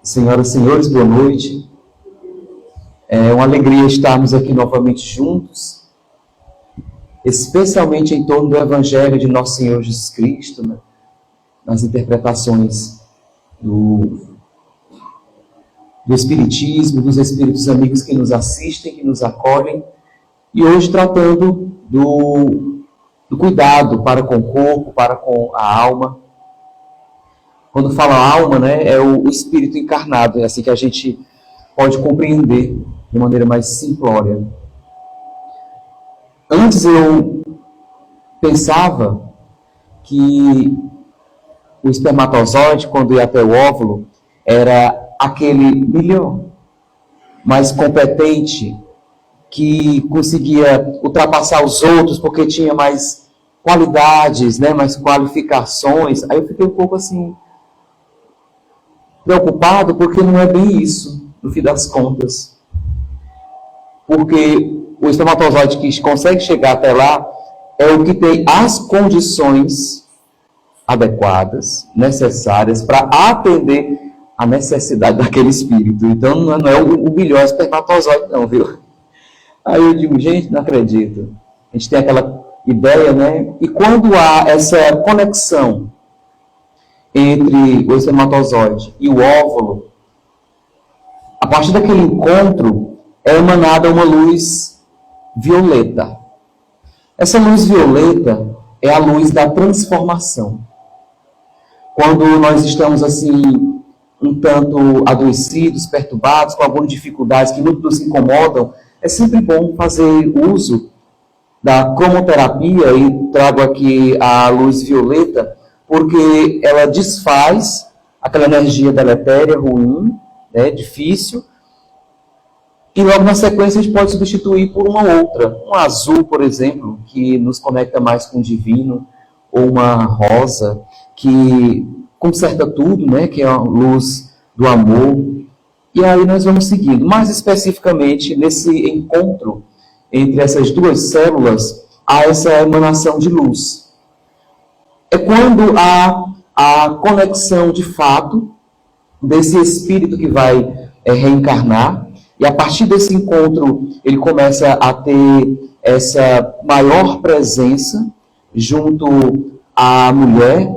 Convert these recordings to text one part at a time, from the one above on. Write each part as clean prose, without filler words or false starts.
Senhoras e senhores, boa noite. É uma alegria estarmos aqui novamente juntos, especialmente em torno do Evangelho de Nosso Senhor Jesus Cristo, né? Nas interpretações do Espiritismo, dos Espíritos amigos que nos assistem, que nos acolhem, e hoje tratando do cuidado para com o corpo, para com a alma. Quando fala alma, né, é o espírito encarnado, é assim que a gente pode compreender de maneira mais simplória. Antes eu pensava que o espermatozoide, quando ia até o óvulo, era aquele melhor, mais competente, que conseguia ultrapassar os outros porque tinha mais qualidades, né, mais qualificações. Aí eu fiquei um pouco assim preocupado, porque não é bem isso, no fim das contas. Porque o espermatozoide que consegue chegar até lá é o que tem as condições adequadas, necessárias, para atender a necessidade daquele espírito. Então não é o melhor espermatozoide não, viu? Aí eu digo, gente, não acredito. A gente tem aquela ideia, né? E quando há essa conexão entre o espermatozoide e o óvulo, a partir daquele encontro é emanada uma luz violeta. Essa luz violeta é a luz da transformação. Quando nós estamos assim, um tanto adoecidos, perturbados, com algumas dificuldades que muito nos incomodam, é sempre bom fazer uso da cromoterapia, e trago aqui a luz violeta, porque ela desfaz aquela energia deletéria, ruim, né, difícil, e logo na sequência a gente pode substituir por uma outra, um azul, por exemplo, que nos conecta mais com o divino, ou uma rosa, que conserta tudo, né, que é a luz do amor. E aí nós vamos seguindo. Mais especificamente, nesse encontro entre essas duas células, há essa emanação de luz. É quando há a conexão de fato desse espírito que vai reencarnar, e a partir desse encontro ele começa a ter essa maior presença junto à mulher,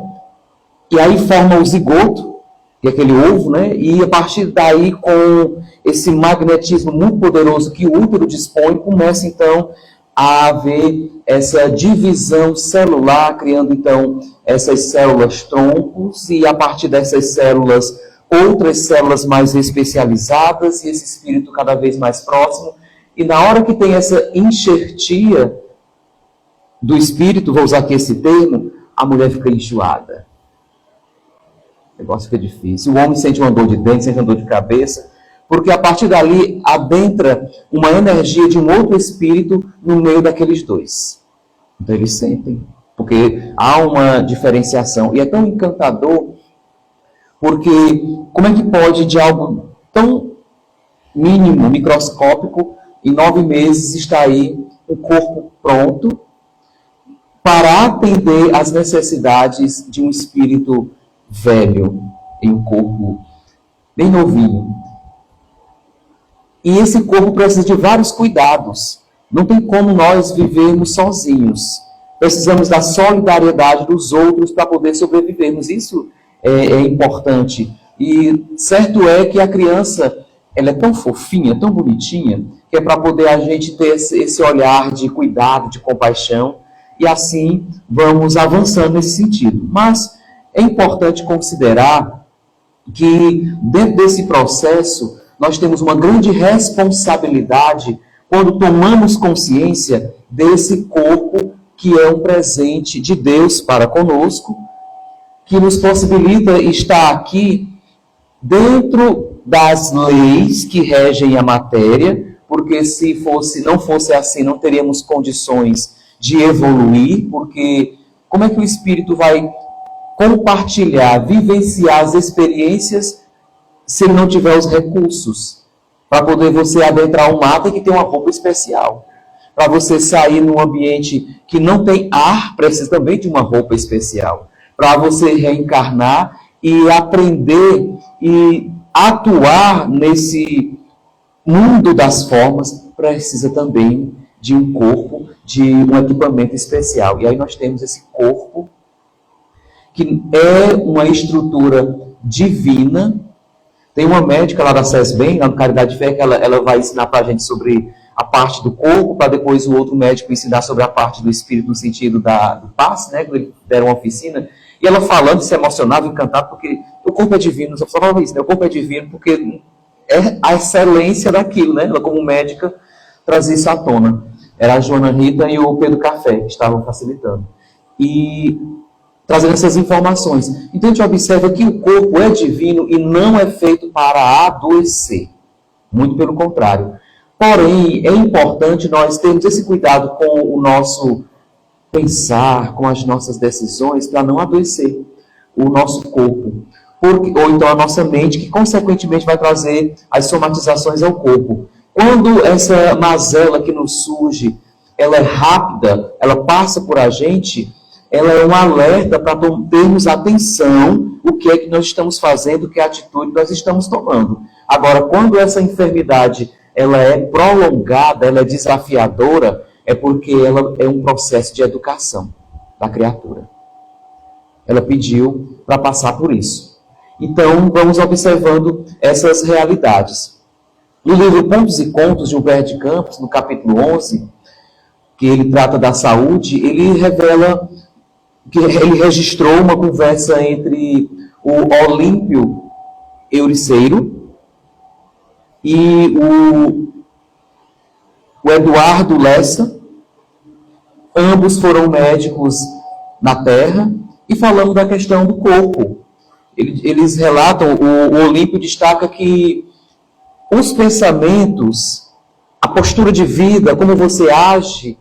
e aí forma o zigoto, que é aquele ovo, né? E a partir daí, com esse magnetismo muito poderoso que o útero dispõe, começa então a haver essa divisão celular, criando então essas células troncos, e a partir dessas células, outras células mais especializadas, e esse espírito cada vez mais próximo. E na hora que tem essa enxertia do espírito, vou usar aqui esse termo, a mulher fica enjoada. O negócio fica difícil. O homem sente uma dor de dente, sente uma dor de cabeça, porque a partir dali adentra uma energia de um outro espírito no meio daqueles dois. Então eles sentem, porque há uma diferenciação. E é tão encantador, porque como é que pode, de algo tão mínimo, microscópico, em 9 meses está aí um corpo pronto para atender às necessidades de um espírito velho, em um corpo bem novinho. E esse corpo precisa de vários cuidados. Não tem como nós vivermos sozinhos. Precisamos da solidariedade dos outros para poder sobrevivermos. Isso é importante. E certo é que a criança, ela é tão fofinha, tão bonitinha, que é para poder a gente ter esse olhar de cuidado, de compaixão, e assim vamos avançando nesse sentido. Mas é importante considerar que dentro desse processo nós temos uma grande responsabilidade quando tomamos consciência desse corpo que é um presente de Deus para conosco, que nos possibilita estar aqui dentro das leis que regem a matéria, porque se não fosse assim, não teríamos condições de evoluir, porque como é que o espírito vai compartilhar, vivenciar as experiências se ele não tiver os recursos? Para poder você adentrar um mato, tem que ter uma roupa especial. Para você sair num ambiente que não tem ar, precisa também de uma roupa especial. Para você reencarnar e aprender e atuar nesse mundo das formas, precisa também de um corpo, de um equipamento especial. E aí nós temos esse corpo, que é uma estrutura divina. Tem uma médica lá da SESBEM, lá no Caridade de Fé, que ela vai ensinar para a gente sobre a parte do corpo, para depois o outro médico ensinar sobre a parte do espírito, no sentido do passe, né? Que eles deram uma oficina. E ela falando, se emocionava, encantada, porque o corpo é divino. Eu falava isso, né? O corpo é divino porque é a excelência daquilo, né? Ela, como médica, trazia isso à tona. Era a Joana Rita e o Pedro Café que estavam facilitando. E trazendo essas informações. Então a gente observa que o corpo é divino e não é feito para adoecer. Muito pelo contrário. Porém, é importante nós termos esse cuidado com o nosso pensar, com as nossas decisões, para não adoecer o nosso corpo. Ou então a nossa mente, que consequentemente vai trazer as somatizações ao corpo. Quando essa mazela que nos surge, ela é rápida, ela passa por a gente, ela é um alerta para termos atenção o que é que nós estamos fazendo, que atitude nós estamos tomando. Agora, quando essa enfermidade ela é prolongada, ela é desafiadora, é porque ela é um processo de educação da criatura. Ela pediu para passar por isso. Então, vamos observando essas realidades. No livro Pontos e Contos de Humberto de Campos, no capítulo 11, que ele trata da saúde, ele revela que ele registrou uma conversa entre o Olímpio Euriceiro e o Eduardo Lessa. Ambos foram médicos na Terra e falando da questão do corpo. Eles relatam, o Olímpio destaca que os pensamentos, a postura de vida, como você age,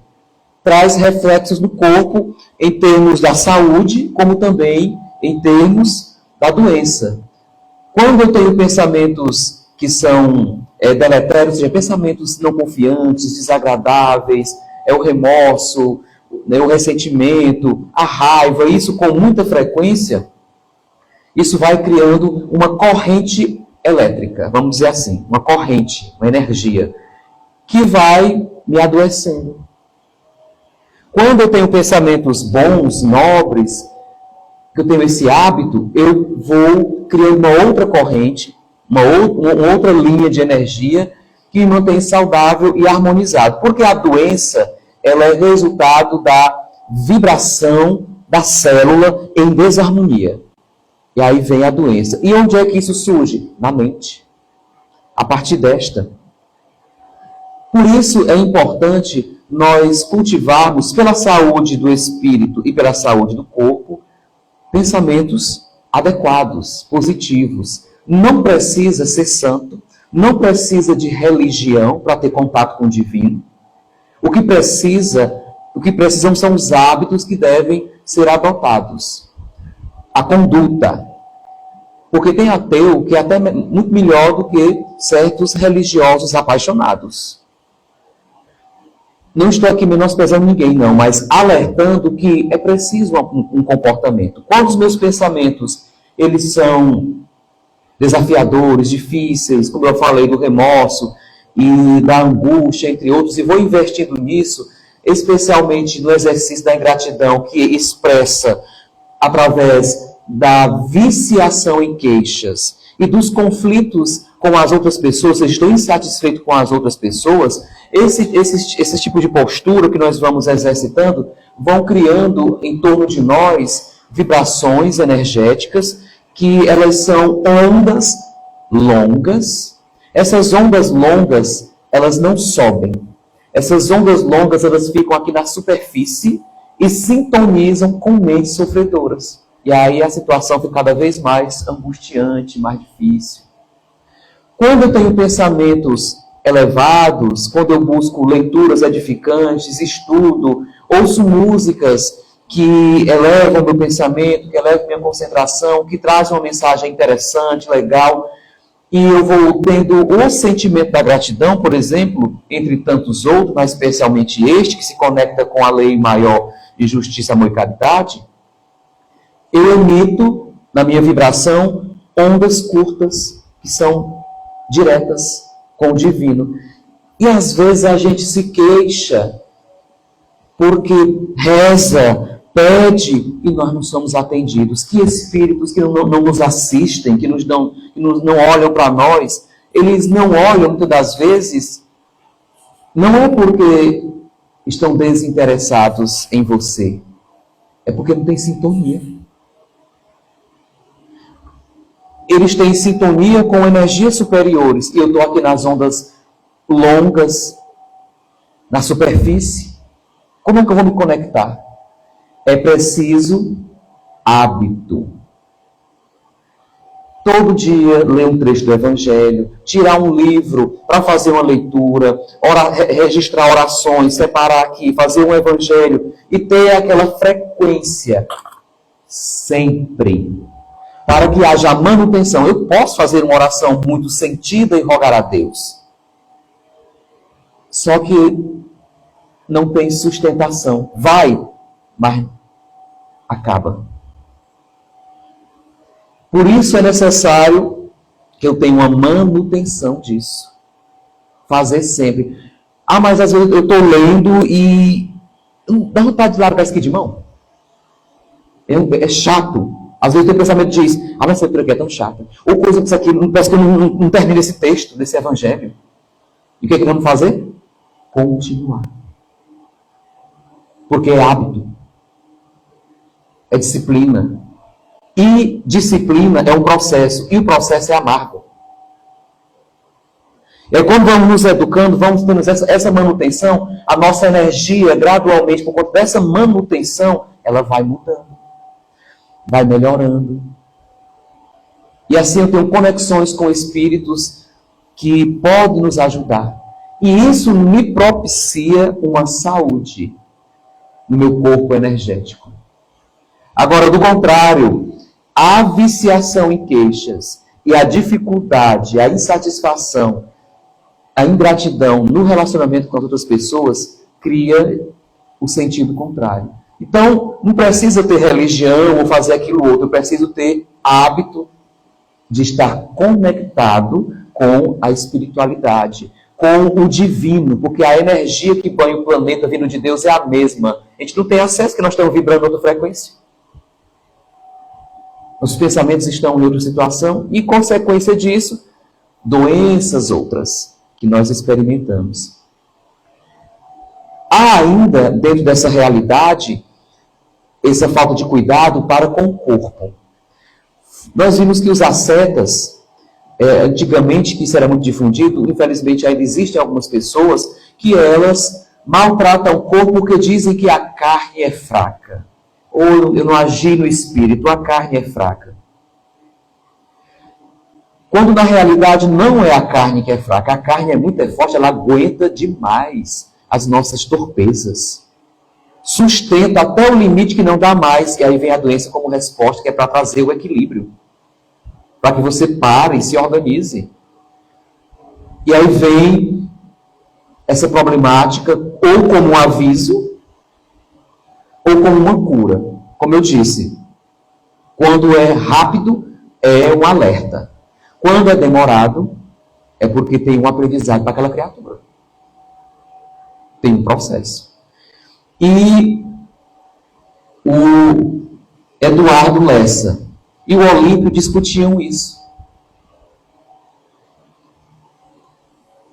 traz reflexos no corpo em termos da saúde, como também em termos da doença. Quando eu tenho pensamentos que são deletérios, ou seja, pensamentos não confiantes, desagradáveis, é o remorso, o ressentimento, a raiva, isso com muita frequência, isso vai criando uma corrente elétrica, vamos dizer assim, uma corrente, uma energia, que vai me adoecendo. Quando eu tenho pensamentos bons, nobres, que eu tenho esse hábito, eu vou criando uma outra corrente, uma outra linha de energia que me mantém saudável e harmonizado. Porque a doença, ela é resultado da vibração da célula em desarmonia. E aí vem a doença. E onde é que isso surge? Na mente. A partir desta. Por isso é importante nós cultivarmos, pela saúde do espírito e pela saúde do corpo, pensamentos adequados, positivos. Não precisa ser santo, não precisa de religião para ter contato com o divino. O que precisam são os hábitos que devem ser adotados. A conduta. Porque tem ateu que é até muito melhor do que certos religiosos apaixonados. Não estou aqui menosprezando ninguém, não, mas alertando que é preciso um comportamento. Quando os meus pensamentos, eles são desafiadores, difíceis, como eu falei, do remorso e da angústia, entre outros, e vou investindo nisso, especialmente no exercício da ingratidão, que expressa através da viciação em queixas e dos conflitos com as outras pessoas, eu estou insatisfeito com as outras pessoas, esse tipo de postura que nós vamos exercitando vão criando em torno de nós vibrações energéticas que elas são ondas longas. Essas ondas longas, elas não sobem. Essas ondas longas, elas ficam aqui na superfície e sintonizam com mentes sofredoras. E aí a situação fica cada vez mais angustiante, mais difícil. Quando eu tenho pensamentos elevados, quando eu busco leituras edificantes, estudo, ouço músicas que elevam meu pensamento, que elevam minha concentração, que trazem uma mensagem interessante, legal, e eu vou tendo o sentimento da gratidão, por exemplo, entre tantos outros, mas especialmente este, que se conecta com a lei maior de justiça, amor e caridade, eu emito, na minha vibração, ondas curtas, que são diretas com o divino. E às vezes a gente se queixa porque reza, pede e nós não somos atendidos. Que espíritos que não nos assistem, que não olham para nós, eles não olham muitas das vezes, não é porque estão desinteressados em você, é porque não tem sintonia. Eles têm sintonia com energias superiores, e eu estou aqui nas ondas longas, na superfície. Como é que eu vou me conectar? É preciso hábito. Todo dia ler um trecho do Evangelho, tirar um livro para fazer uma leitura, registrar orações, separar aqui, fazer um Evangelho e ter aquela frequência sempre, para que haja manutenção. Eu posso fazer uma oração muito sentida e rogar a Deus, só que não tem sustentação. Vai, mas acaba. Por isso é necessário que eu tenha uma manutenção disso. Fazer sempre. Ah, mas às vezes eu estou lendo e dá vontade de largar isso aqui de mão. É chato. Às vezes o teu pensamento diz, mas essa leitura aqui é tão chata. Ou coisa que isso aqui, parece que eu não termino esse texto, desse evangelho. E o que é que vamos fazer? Continuar. Porque é hábito. É disciplina. E disciplina é um processo, e o processo é amargo. E aí, quando vamos nos educando, vamos tendo essa manutenção, a nossa energia, gradualmente, por conta dessa manutenção, ela vai mudando, vai melhorando. E assim eu tenho conexões com espíritos que podem nos ajudar. E isso me propicia uma saúde no meu corpo energético. Agora, do contrário, a viciação em queixas e a dificuldade, a insatisfação, a ingratidão no relacionamento com as outras pessoas cria o sentido contrário. Então, não precisa ter religião ou fazer aquilo outro, eu preciso ter hábito de estar conectado com a espiritualidade, com o divino, porque a energia que banha o planeta vindo de Deus é a mesma. A gente não tem acesso porque nós estamos vibrando em outra frequência. Os pensamentos estão em outra situação e, consequência disso, doenças outras que nós experimentamos. Há ainda, dentro dessa realidade, essa falta de cuidado para com o corpo. Nós vimos que os ascetas, antigamente, que isso era muito difundido, infelizmente ainda existem algumas pessoas que elas maltratam o corpo porque dizem que a carne é fraca. Ou eu não agi no espírito, a carne é fraca. Quando na realidade não é a carne que é fraca, a carne é muito forte, ela aguenta demais as nossas torpezas. Sustenta até o limite que não dá mais, e aí vem a doença como resposta, que é para trazer o equilíbrio. Para que você pare e se organize. E aí vem essa problemática, ou como um aviso, ou como uma cura. Como eu disse, quando é rápido, é um alerta. Quando é demorado, é porque tem um aprendizado para aquela criatura. Tem um processo. E o Eduardo Lessa e o Olímpio discutiam isso.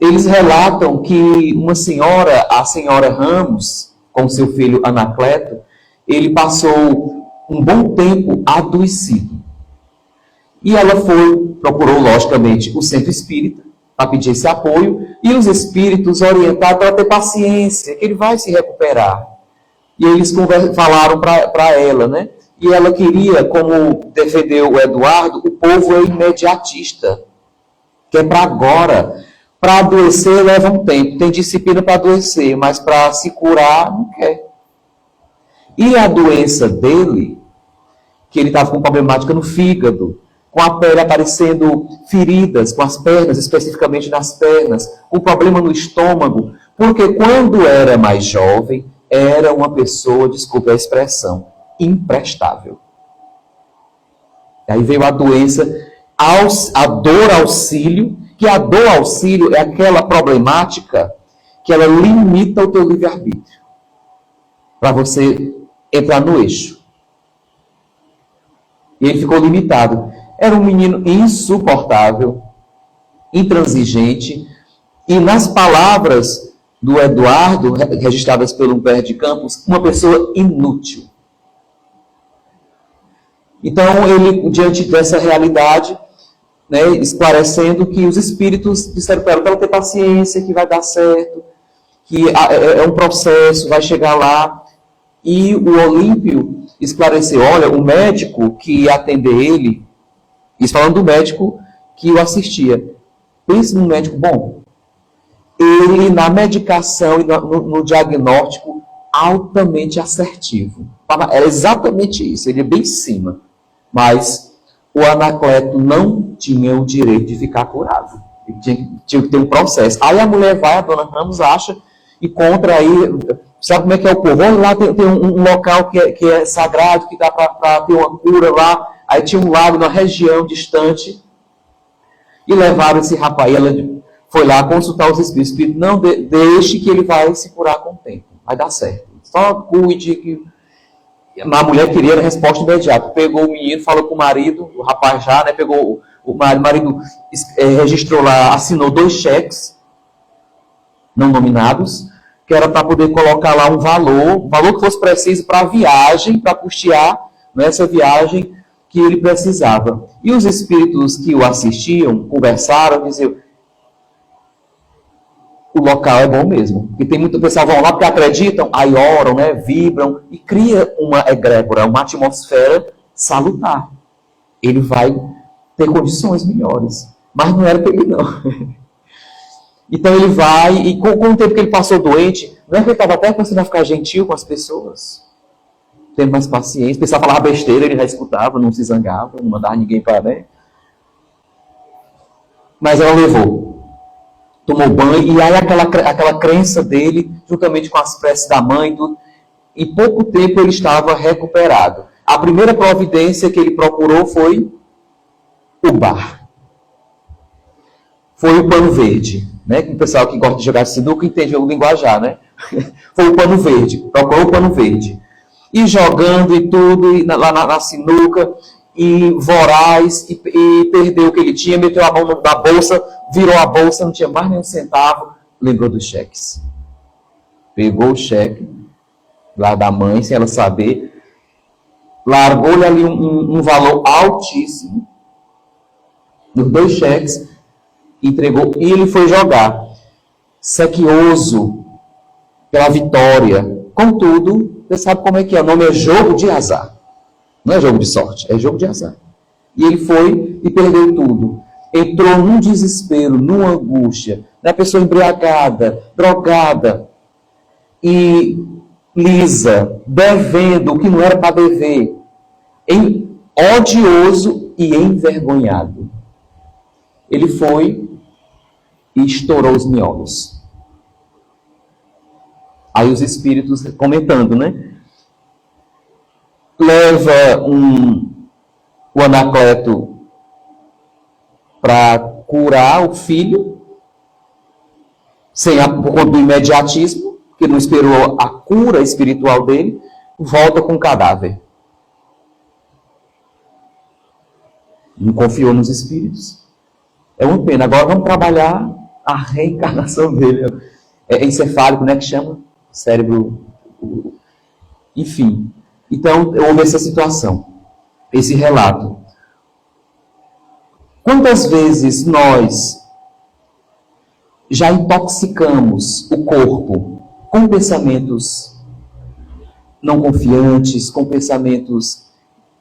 Eles relatam que uma senhora, a senhora Ramos, com seu filho Anacleto, ele passou um bom tempo adoecido. E ela procurou, logicamente, o centro espírita, para pedir esse apoio, e os espíritos orientaram para ter paciência, que ele vai se recuperar. E eles falaram para ela, né? E ela queria, como defendeu o Eduardo, o povo é imediatista, que é para agora. Para adoecer leva um tempo, tem disciplina para adoecer, mas para se curar não quer. E a doença dele, que ele estava com problemática no fígado, com a pele aparecendo feridas, com as pernas, especificamente nas pernas, com problema no estômago, porque quando era mais jovem, era uma pessoa, desculpe a expressão, imprestável. Aí veio a doença a dor auxílio, que a dor auxílio é aquela problemática que ela limita o teu livre-arbítrio, para você entrar no eixo. E ele ficou limitado. Era um menino insuportável, intransigente, e nas palavras do Eduardo, registradas pelo Humberto de Campos, uma pessoa inútil. Então, ele, diante dessa realidade, né, esclarecendo que os espíritos disseram para ela ter paciência, que vai dar certo, que é um processo, vai chegar lá. E o Olímpio esclareceu, olha, o médico que ia atender ele, isso falando do médico que o assistia, pense num médico bom. Ele, na medicação e no diagnóstico, altamente assertivo. Era exatamente isso, ele é bem em cima. Mas o Anacleto não tinha o direito de ficar curado. Ele tinha que ter um processo. Aí a mulher vai, a dona Ramos acha, encontra aí, sabe como é que é o povo? Olha lá, tem um local que é sagrado, que dá para ter uma cura lá. Aí tinha um lago na região distante. E levaram esse rapaz. Ela foi lá consultar os espíritos. O espírito, não, deixe que ele vai se curar com o tempo. Vai dar certo. Só cuide que... A mulher queria a resposta imediata. Pegou o menino, falou com o marido, o rapaz já, né? Pegou o marido, registrou lá, assinou 2 cheques não nominados, que era para poder colocar lá um valor que fosse preciso para a viagem, para custear, né, essa viagem que ele precisava. E os espíritos que o assistiam, conversaram, diziam, o local é bom mesmo. Porque tem muito pessoal que vão lá porque acreditam, aí oram, né, vibram, e cria uma egrégora, uma atmosfera salutar. Ele vai ter condições melhores. Mas não era para ele, não. Então ele vai, e com o tempo que ele passou doente, não é que ele estava até começando a ficar gentil com as pessoas, tendo mais paciência, o pessoal falava besteira, ele já escutava, não se zangava, não mandava ninguém para, né? Mas ela levou, tomou banho, e aí aquela crença dele, juntamente com as preces da mãe, em pouco tempo ele estava recuperado. A primeira providência que ele procurou foi o bar. Foi o pano verde, né? O pessoal que gosta de jogar sinuca entende o linguajar, né? Foi o pano verde, procurou o pano verde. E jogando e tudo, e lá na sinuca, e voraz, e perdeu o que ele tinha, meteu a mão na bolsa, virou a bolsa, não tinha mais nem um centavo, lembrou dos cheques. Pegou o cheque, lá da mãe, sem ela saber, largou-lhe ali um valor altíssimo, nos 2 cheques, entregou, e ele foi jogar, sequioso pela vitória. Contudo, você sabe como é que é, o nome é jogo de azar. Não é jogo de sorte, é jogo de azar. E ele foi e perdeu tudo. Entrou num desespero, numa angústia, na pessoa embriagada, drogada, e lisa, devendo o que não era para dever, odioso e envergonhado. Ele foi e estourou os miolos. Aí os espíritos comentando, né? Leva o Anacleto para curar o filho, por conta do imediatismo, que não esperou a cura espiritual dele, volta com o cadáver. Não confiou nos espíritos. É uma pena. Agora vamos trabalhar a reencarnação dele. É encefálico, né, que chama? Cérebro. Enfim. Então, houve essa situação. Esse relato. Quantas vezes nós já intoxicamos o corpo com pensamentos não confiantes, com pensamentos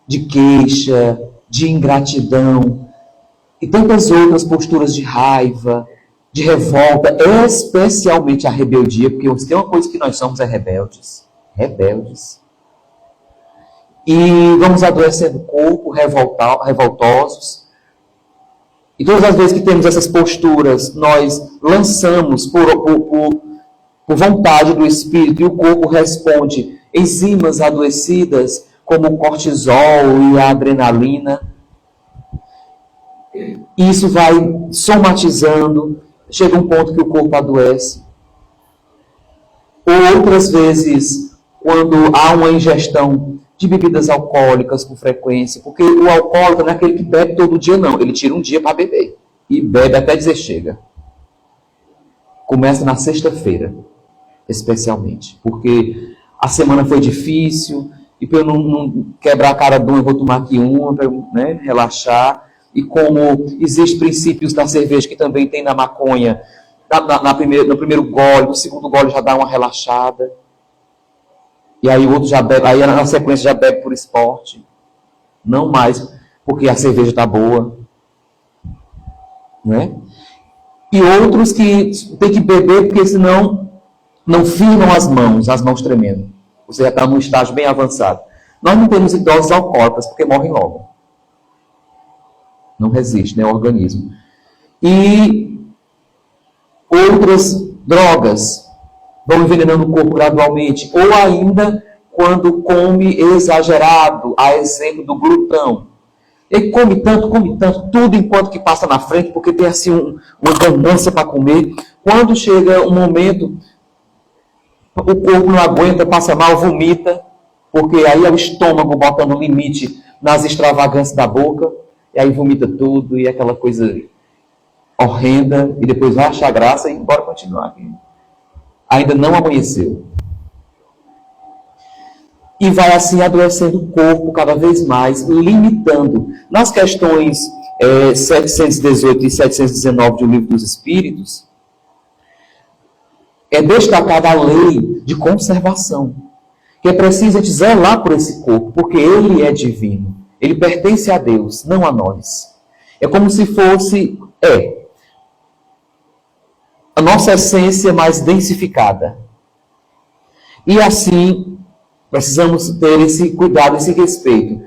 de queixa, de ingratidão, e tantas outras posturas de raiva, de revolta, especialmente a rebeldia, porque se tem uma coisa que nós somos é rebeldes. Rebeldes. E vamos adoecendo o corpo, revoltosos. E todas as vezes que temos essas posturas, nós lançamos por vontade do espírito, e o corpo responde enzimas adoecidas, como o cortisol e a adrenalina. Isso vai somatizando, chega um ponto que o corpo adoece. Ou outras vezes, quando há uma ingestão de bebidas alcoólicas com frequência, porque o alcoólatra não é aquele que bebe todo dia, não. Ele tira um dia para beber e bebe até dizer chega. Começa na sexta-feira, especialmente, porque a semana foi difícil, e para eu não quebrar a cara de um, eu vou tomar aqui uma, para relaxar. E como existem princípios da cerveja que também tem na maconha, no primeiro gole, no segundo gole já dá uma relaxada. E aí o outro já bebe, aí na sequência já bebe por esporte. Não mais porque a cerveja está boa. Né? E outros que tem que beber porque senão não firmam as mãos tremendo. Você já está num estágio bem avançado. Nós não temos idosos alcoólatras porque morrem logo. Não resiste, né, o organismo. E outras drogas vão envenenando o corpo gradualmente. Ou ainda, quando come exagerado, a exemplo do glutão. Ele come tanto, tudo enquanto que passa na frente, porque tem assim uma ganância para comer. Quando chega um momento, o corpo não aguenta, passa mal, vomita, porque aí é o estômago botando limite nas extravagâncias da boca. E aí vomita tudo, e aquela coisa horrenda, e depois vai achar graça e bora continuar aqui. Ainda não amanheceu. E vai assim adoecendo o corpo cada vez mais, limitando. Nas questões 718 e 719 do Livro dos Espíritos, é destacada a lei de conservação, que é preciso a gente zelar por esse corpo, porque ele é divino. Ele pertence a Deus, não a nós. É como se fosse, a nossa essência mais densificada. E assim, precisamos ter esse cuidado, esse respeito.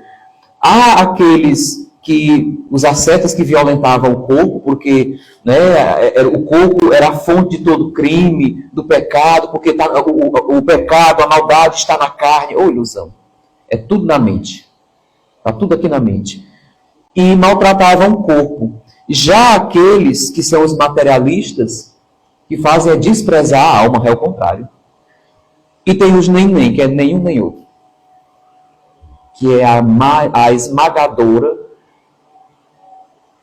Há aqueles os ascetas que violentavam o corpo, porque o corpo era a fonte de todo crime, do pecado, porque o pecado, a maldade está na carne. Ou ilusão. É tudo na mente. Está tudo aqui na mente. E maltratavam o corpo. Já aqueles que são os materialistas, que fazem é desprezar a alma, é o contrário. E tem os nem, que é nenhum nem outro. Que é a esmagadora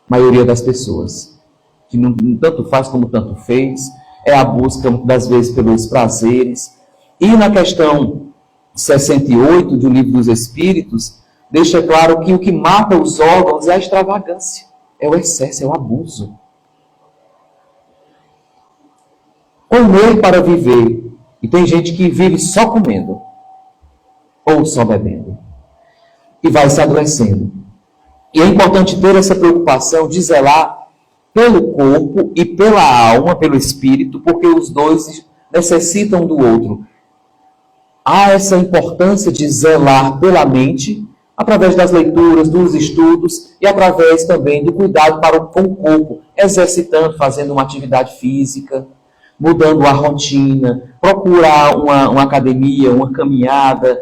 maioria das pessoas. Que não tanto faz como tanto fez. É a busca, muitas das vezes, pelos prazeres. E na questão 68 do Livro dos Espíritos, deixa claro que o que mata os órgãos é a extravagância, é o excesso, é o abuso. Comer para viver. E tem gente que vive só comendo, ou só bebendo. E vai se adoecendo. E é importante ter essa preocupação de zelar pelo corpo e pela alma, pelo espírito, porque os dois necessitam do outro. Há essa importância de zelar pela mente, através das leituras, dos estudos e através também do cuidado com o corpo, exercitando, fazendo uma atividade física, mudando a rotina, procurar uma academia, uma caminhada.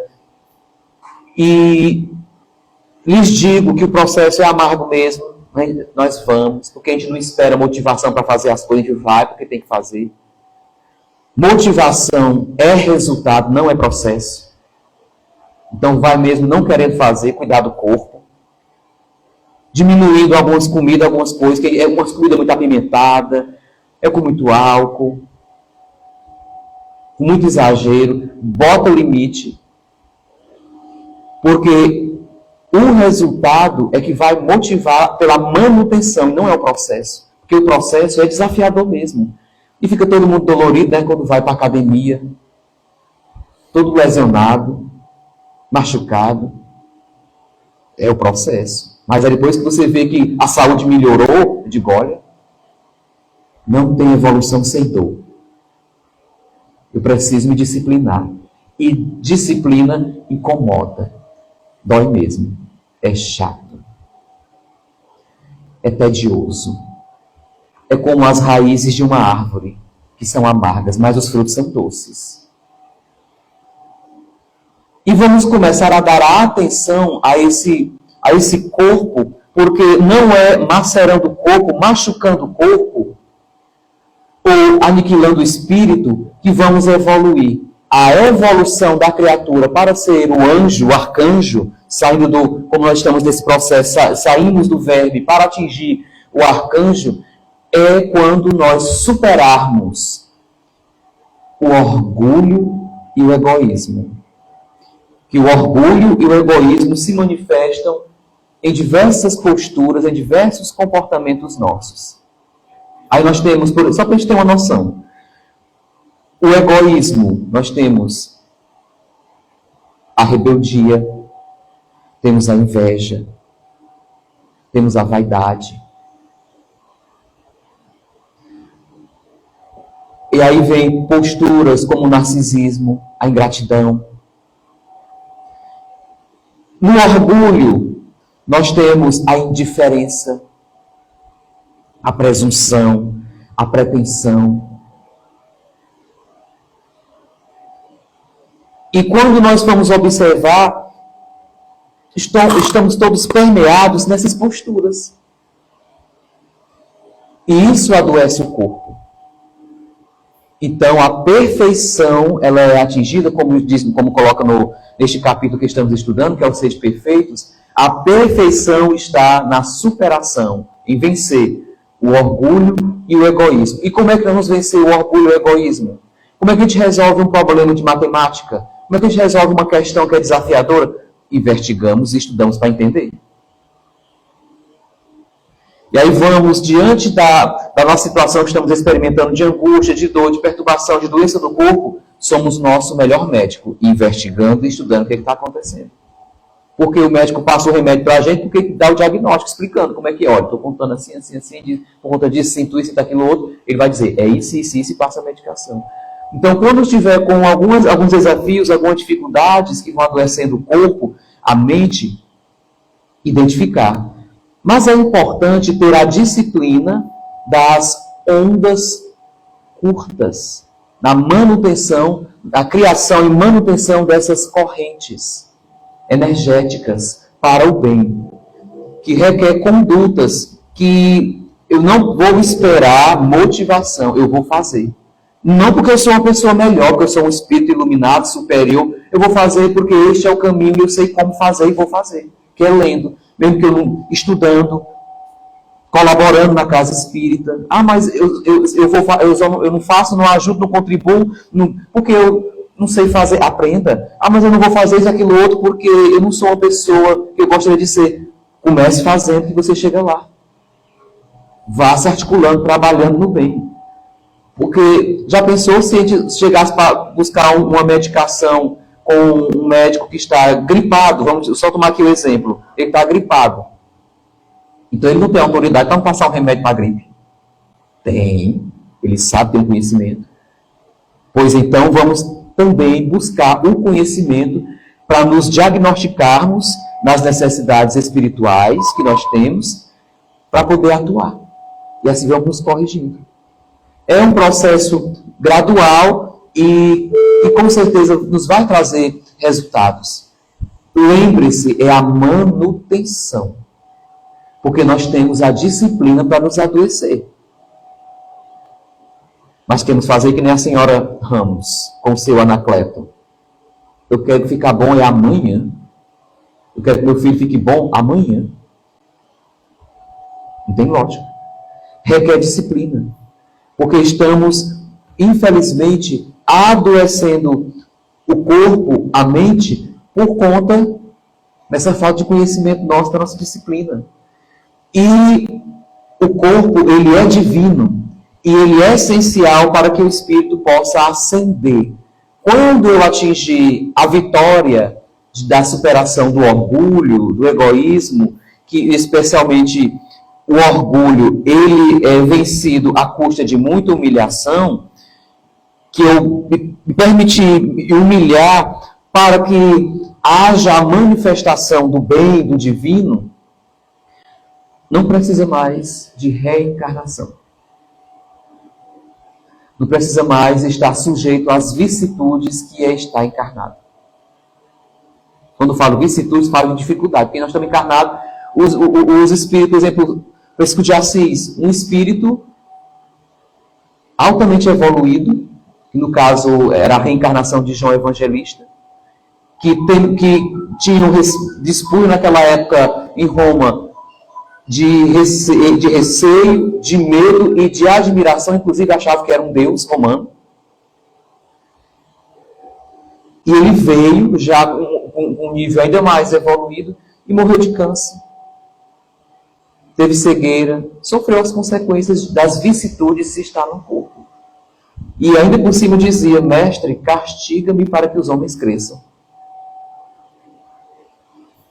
E lhes digo que o processo é amargo mesmo, né? Nós vamos, porque a gente não espera motivação para fazer as coisas, a gente vai porque tem que fazer. Motivação é resultado, não é processo. Então vai mesmo não querendo fazer, cuidar do corpo. Diminuindo algumas comidas, algumas coisas, que é uma comida muito apimentada, é com muito álcool, com muito exagero, bota o limite. Porque o resultado é que vai motivar pela manutenção, não é o processo. Porque o processo é desafiador mesmo. E fica todo mundo dolorido, né, quando vai para a academia, todo lesionado, machucado. É o processo. Mas aí depois que você vê que a saúde melhorou, eu digo, olha, não tem evolução sem dor. Eu preciso me disciplinar. E disciplina incomoda. Dói mesmo. É chato. É tedioso. É como as raízes de uma árvore, que são amargas, mas os frutos são doces. E vamos começar a dar atenção a esse corpo porque não é macerando o corpo, machucando o corpo, ou aniquilando o espírito, que vamos evoluir. A evolução da criatura para ser o anjo, o arcanjo, saindo do, como nós estamos nesse processo, saímos do verme para atingir o arcanjo, é quando nós superarmos o orgulho e o egoísmo. Que o orgulho e o egoísmo se manifestam em diversas posturas, em diversos comportamentos nossos. Aí nós temos, só para a gente ter uma noção, o egoísmo, nós temos a rebeldia, temos a inveja, temos a vaidade. E aí vem posturas como o narcisismo, a ingratidão. No orgulho, nós temos a indiferença, a presunção, a pretensão. E quando nós vamos observar, estamos todos permeados nessas posturas. E isso adoece o corpo. Então, a perfeição, ela é atingida, como coloca neste capítulo que estamos estudando, que é o Sede Perfeitos, a perfeição está na superação, em vencer o orgulho e o egoísmo. E como é que nós vamos vencer o orgulho e o egoísmo? Como é que a gente resolve um problema de matemática? Como é que a gente resolve uma questão que é desafiadora? Investigamos e estudamos para entender. E aí vamos, diante da nossa situação que estamos experimentando de angústia, de dor, de perturbação, de doença do corpo, somos nosso melhor médico, investigando e estudando o que está acontecendo. Porque o médico passa o remédio para a gente, porque dá o diagnóstico, explicando como é que é. Olha, estou contando assim, por conta disso, sinto isso e daquilo outro. Ele vai dizer, é isso, e passa a medicação. Então, quando estiver com alguns desafios, algumas dificuldades que vão adoecendo o corpo, a mente, identificar. Mas é importante ter a disciplina das ondas curtas, na manutenção, da criação e manutenção dessas correntes energéticas para o bem, que requer condutas que eu não vou esperar motivação, eu vou fazer. Não porque eu sou uma pessoa melhor, porque eu sou um espírito iluminado, superior, eu vou fazer porque este é o caminho e eu sei como fazer e vou fazer. Que é lendo, mesmo que eu não estudando, colaborando na casa espírita. Ah, mas eu não faço, não ajudo, não contribuo, porque eu não sei fazer. Aprenda. Ah, mas eu não vou fazer isso, aquilo, outro, porque eu não sou uma pessoa que eu gostaria de ser. Comece fazendo que você chega lá. Vá se articulando, trabalhando no bem. Porque já pensou se a gente chegasse para buscar uma medicação com um médico que está gripado? Vamos só tomar aqui o exemplo. Ele está gripado. Então ele não tem autoridade para passar um remédio para a gripe. Tem. Ele sabe, tem um conhecimento. Pois então vamos também buscar o conhecimento para nos diagnosticarmos nas necessidades espirituais que nós temos para poder atuar. E assim vamos nos corrigindo. É um processo gradual e com certeza nos vai trazer resultados. Lembre-se, é a manutenção. Porque nós temos a disciplina para nos adoecer. Mas queremos fazer que nem a senhora Ramos, com o seu Anacleto. Eu quero ficar bom amanhã. Eu quero que meu filho fique bom amanhã. Não tem lógica. Requer disciplina. Porque estamos, infelizmente, adoecendo o corpo, a mente, por conta dessa falta de conhecimento nosso, da nossa disciplina. E o corpo, ele é divino. E ele é essencial para que o espírito possa ascender. Quando eu atingir a vitória da superação do orgulho, do egoísmo, que especialmente o orgulho, ele é vencido à custa de muita humilhação, que eu me permitir me humilhar para que haja a manifestação do bem, do divino, não precisa mais de reencarnação. Não precisa mais estar sujeito às vicissitudes que é estar encarnado. Quando eu falo vicissitudes, falo de dificuldade, porque nós estamos encarnados, Os espíritos, por exemplo, Francisco de Assis, um espírito altamente evoluído, que no caso era a reencarnação de João Evangelista, que tinha dispunha naquela época em Roma de receio, de medo e de admiração, inclusive achava que era um deus romano. E ele veio já com um nível ainda mais evoluído e morreu de câncer. Teve cegueira, sofreu as consequências das vicissitudes de estar no corpo. E ainda por cima dizia: mestre, castiga-me para que os homens cresçam.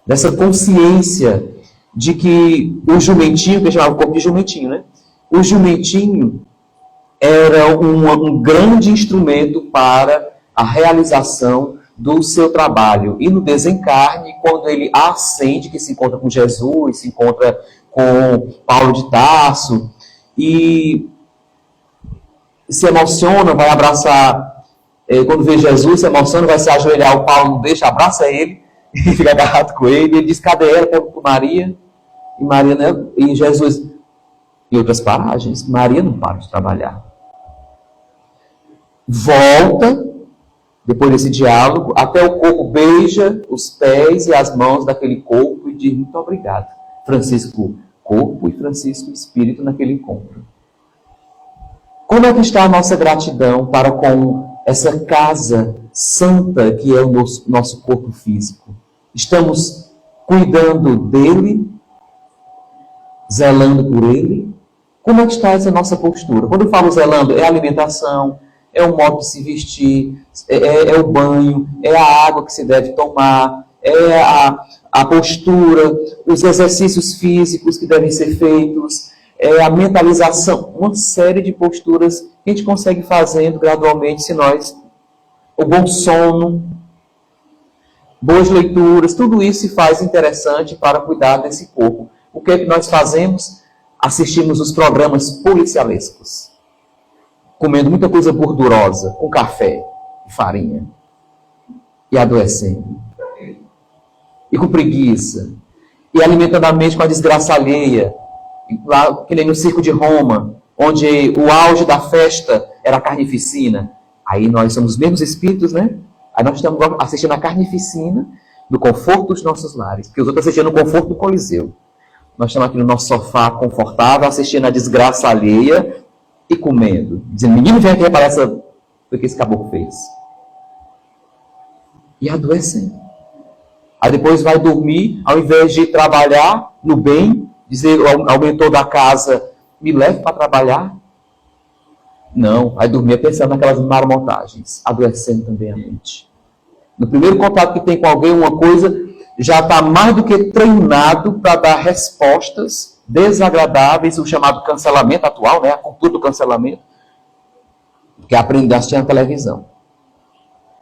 Dessa consciência de que o jumentinho, que chamava o corpo de jumentinho, né? O jumentinho era um grande instrumento para a realização do seu trabalho. E no desencarne, quando ele ascende, que se encontra com Jesus, se encontra com Paulo de Tarso, e se emociona, vai abraçar, quando vê Jesus, se emociona, vai se ajoelhar, o Paulo não deixa, abraça ele, e fica agarrado com ele, e ele diz: cadê ela? Pergunta para Maria, e Maria, né? E Jesus, em outras paragens, Maria não para de trabalhar. Volta, depois desse diálogo, até o corpo, beija os pés e as mãos daquele corpo e diz: muito obrigado. Francisco corpo e Francisco espírito naquele encontro. Como é que está a nossa gratidão para com essa casa santa que é o nosso corpo físico? Estamos cuidando dele, zelando por ele? Como é que está essa nossa postura? Quando eu falo zelando, é a alimentação, é o modo de se vestir, é o banho, é a água que se deve tomar, é a postura, os exercícios físicos que devem ser feitos, é a mentalização, uma série de posturas que a gente consegue fazendo gradualmente se nós... O bom sono, boas leituras, tudo isso se faz interessante para cuidar desse corpo. O que é que nós fazemos? Assistimos os programas policialescos, comendo muita coisa gordurosa, com café e farinha, e adoecendo, e com preguiça, e alimentando a mente com a desgraça alheia, lá, que nem no circo de Roma, onde o auge da festa era a carnificina. Aí nós somos os mesmos espíritos, né? Aí nós estamos assistindo a carnificina no conforto dos nossos lares, porque os outros assistindo no conforto do Coliseu. Nós estamos aqui no nosso sofá confortável, assistindo a desgraça alheia e comendo. Dizendo: menino, vem aqui reparar o que esse caboclo fez. E adoecem. Aí depois vai dormir, ao invés de trabalhar no bem, dizer ao mentor da casa: me leve para trabalhar. Não, vai dormir pensando naquelas marmotagens, adoecendo também a mente. No primeiro contato que tem com alguém, uma coisa, já está mais do que treinado para dar respostas desagradáveis, o chamado cancelamento atual, né? A cultura do cancelamento, que aprende a assistir na televisão,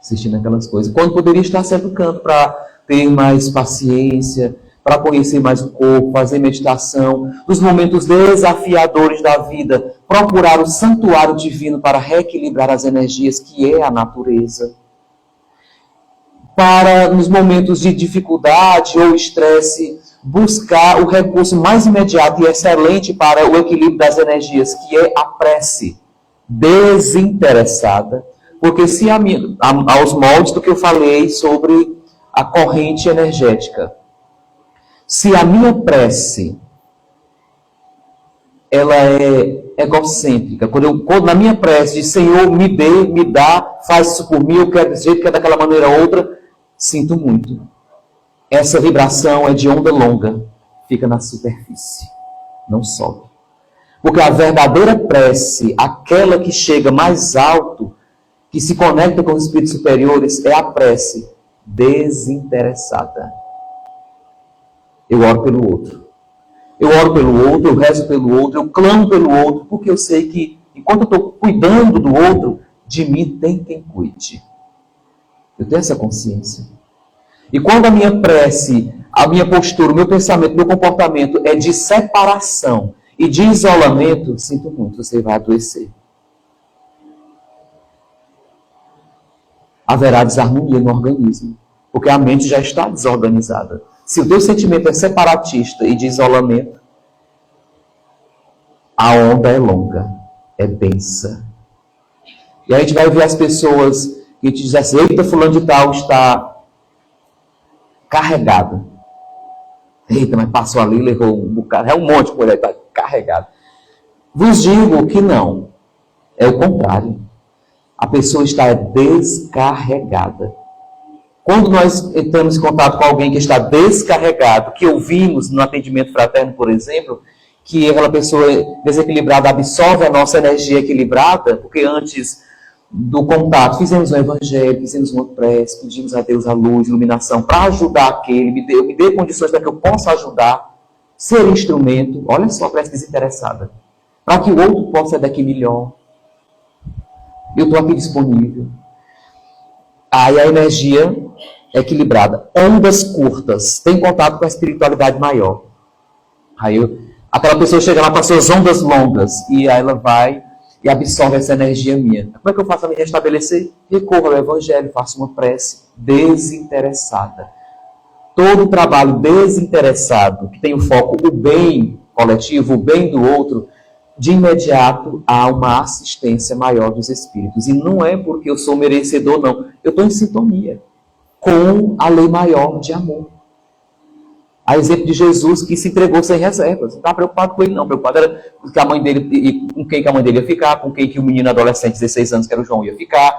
assistindo aquelas coisas, quando poderia estar cercando para ter mais paciência, para conhecer mais o corpo, fazer meditação, nos momentos desafiadores da vida, procurar o santuário divino para reequilibrar as energias, que é a natureza. Para, nos momentos de dificuldade ou estresse, buscar o recurso mais imediato e excelente para o equilíbrio das energias, que é a prece desinteressada. Porque se aos moldes do que eu falei sobre a corrente energética, se a minha prece ela é egocêntrica, quando na minha prece diz: Senhor, me dê, me dá, faz isso por mim, eu quero desse jeito, quero daquela maneira ou outra, sinto muito. Essa vibração é de onda longa, fica na superfície, não sobe. Porque a verdadeira prece, aquela que chega mais alto, que se conecta com os espíritos superiores, é a prece desinteressada. Eu oro pelo outro. Eu oro pelo outro, eu rezo pelo outro, eu clamo pelo outro, porque eu sei que, enquanto eu estou cuidando do outro, de mim tem quem cuide. Eu tenho essa consciência. E quando a minha prece, a minha postura, o meu pensamento, o meu comportamento é de separação e de isolamento, sinto muito, você vai adoecer. Haverá desarmonia no organismo, porque a mente já está desorganizada. Se o teu sentimento é separatista e de isolamento, a onda é longa, é densa. E aí a gente vai ver as pessoas que te dizem assim, eita, fulano de tal está carregado. Eita, mas passou ali, levou um bocado, é um monte por aí, está carregado. Vos digo que não, é o contrário. A pessoa está descarregada. Quando nós entramos em contato com alguém que está descarregado, que ouvimos no atendimento fraterno, por exemplo, que aquela pessoa desequilibrada absorve a nossa energia equilibrada, porque antes do contato fizemos um evangelho, fizemos uma prece, pedimos a Deus a luz, iluminação, para ajudar aquele, me dê condições para que eu possa ajudar, ser instrumento, olha só a prece desinteressada, para que o outro possa sair daqui melhor. Eu estou aqui disponível. Aí a energia é equilibrada. Ondas curtas, tem contato com a espiritualidade maior. Aquela pessoa chega lá para suas ondas longas e aí ela vai e absorve essa energia minha. Como é que eu faço para me restabelecer? Recorro ao evangelho, faço uma prece desinteressada. Todo trabalho desinteressado, que tem o foco o bem coletivo, o bem do outro, de imediato há uma assistência maior dos espíritos. E não é porque eu sou merecedor, não. Eu estou em sintonia com a lei maior de amor. A exemplo de Jesus, que se entregou sem reservas. Não estava preocupado com ele, não. Preocupado era com a mãe dele, com quem que a mãe dele ia ficar, com quem que o menino adolescente de 16 anos, que era o João, ia ficar.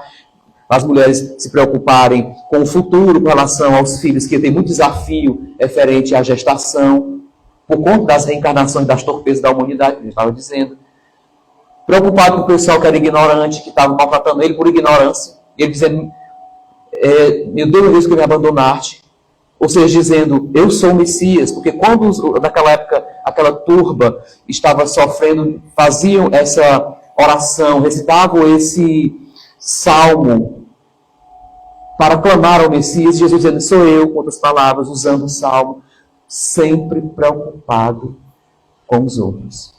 As mulheres se preocuparem com o futuro, com relação aos filhos, que tem muito desafio referente à gestação, por conta das reencarnações, das torpezas da humanidade, que ele estava dizendo. Preocupado com o pessoal que era ignorante, que estava maltratando ele por ignorância. Ele dizendo, meu Deus, que me abandonaste. Ou seja, dizendo, eu sou o Messias. Porque quando, naquela época, aquela turba estava sofrendo, faziam essa oração, recitavam esse salmo para clamar ao Messias, Jesus dizendo, sou eu, com outras palavras, usando o salmo, sempre preocupado com os outros.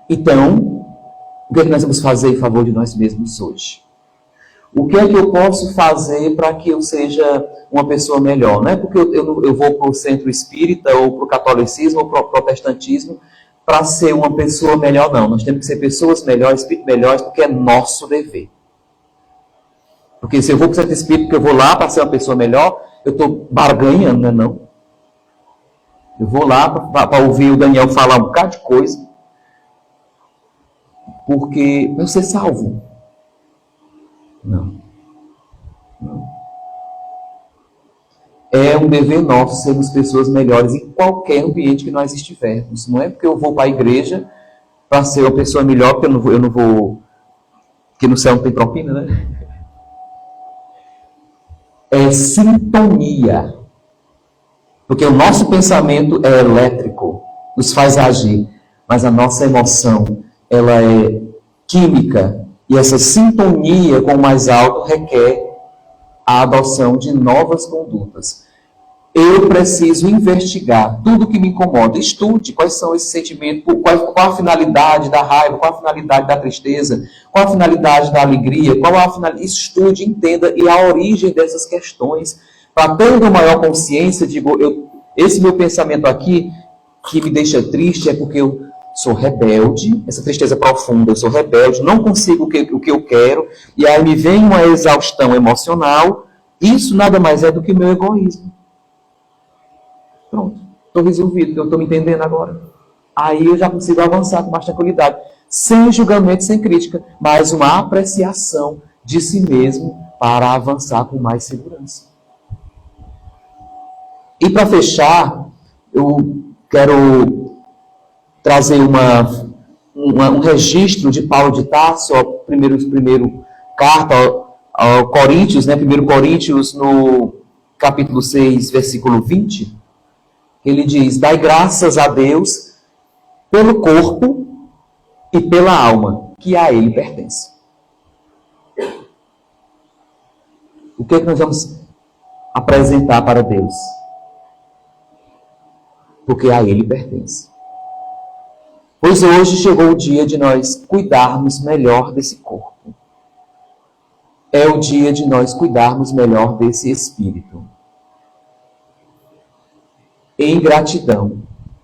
Então, o que é que nós vamos fazer em favor de nós mesmos hoje? O que é que eu posso fazer para que eu seja uma pessoa melhor? Não é porque eu vou para o centro espírita, ou para o catolicismo, ou para o protestantismo, para ser uma pessoa melhor, não. Nós temos que ser pessoas melhores, espíritos melhores, porque é nosso dever. Porque se eu vou para o centro espírita, porque eu vou lá para ser uma pessoa melhor, eu estou barganhando, não é não? Eu vou lá para ouvir o Daniel falar um bocado de coisa, porque eu ser salvo. Não. É um dever nosso sermos pessoas melhores em qualquer ambiente que nós estivermos. Não é porque eu vou para a igreja para ser uma pessoa melhor, porque eu não vou, porque no céu não tem propina, né? É sintonia. Porque o nosso pensamento é elétrico, nos faz agir, mas a nossa emoção, ela é química, e essa sintonia com o mais alto requer a adoção de novas condutas. Eu preciso investigar tudo que me incomoda. Estude quais são esses sentimentos, qual a finalidade da raiva, qual a finalidade da tristeza, qual a finalidade da alegria, qual a finalidade. Estude, entenda e a origem dessas questões. Para ter uma maior consciência, esse meu pensamento aqui, que me deixa triste, é porque eu sou rebelde, essa tristeza profunda, eu sou rebelde, não consigo o que eu quero, e aí me vem uma exaustão emocional. Isso nada mais é do que meu egoísmo. Pronto, estou resolvido, eu estou me entendendo agora. Aí eu já consigo avançar com mais tranquilidade, sem julgamento, sem crítica, mas uma apreciação de si mesmo para avançar com mais segurança. E para fechar, eu quero trazer um registro de Paulo de Tarso, primeiro carta ao Coríntios, né? 1 Coríntios, no capítulo 6, versículo 20, ele diz, dai graças a Deus pelo corpo e pela alma, que a ele pertence. O que é que nós vamos apresentar para Deus? Porque a ele pertence. Pois hoje chegou o dia de nós cuidarmos melhor desse corpo. é o dia de nós cuidarmos melhor desse espírito. Em gratidão,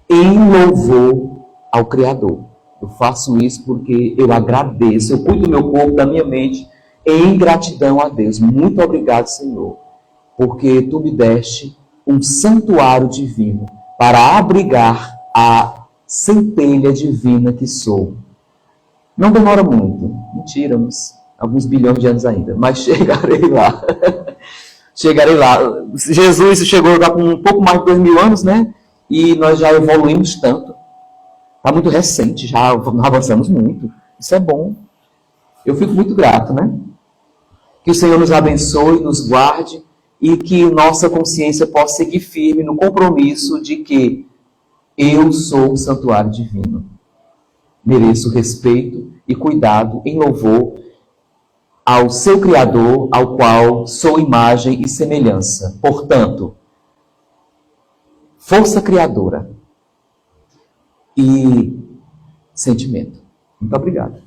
em louvor ao Criador. Eu faço isso porque eu agradeço, eu cuido do meu corpo, da minha mente, em gratidão a Deus. Muito obrigado, Senhor, porque Tu me deste um santuário divino para abrigar a centelha divina que sou. Não demora muito, mentira, alguns bilhões de anos ainda, mas chegarei lá. Chegarei lá. Jesus chegou lá com um pouco mais de 2000 anos, né? E nós já evoluímos tanto. Está muito recente, já avançamos muito. Isso é bom. Eu fico muito grato, né? Que o Senhor nos abençoe, nos guarde e que nossa consciência possa seguir firme no compromisso de que eu sou um santuário divino. Mereço respeito e cuidado em louvor ao seu Criador, ao qual sou imagem e semelhança. Portanto, força criadora e sentimento. Muito obrigado.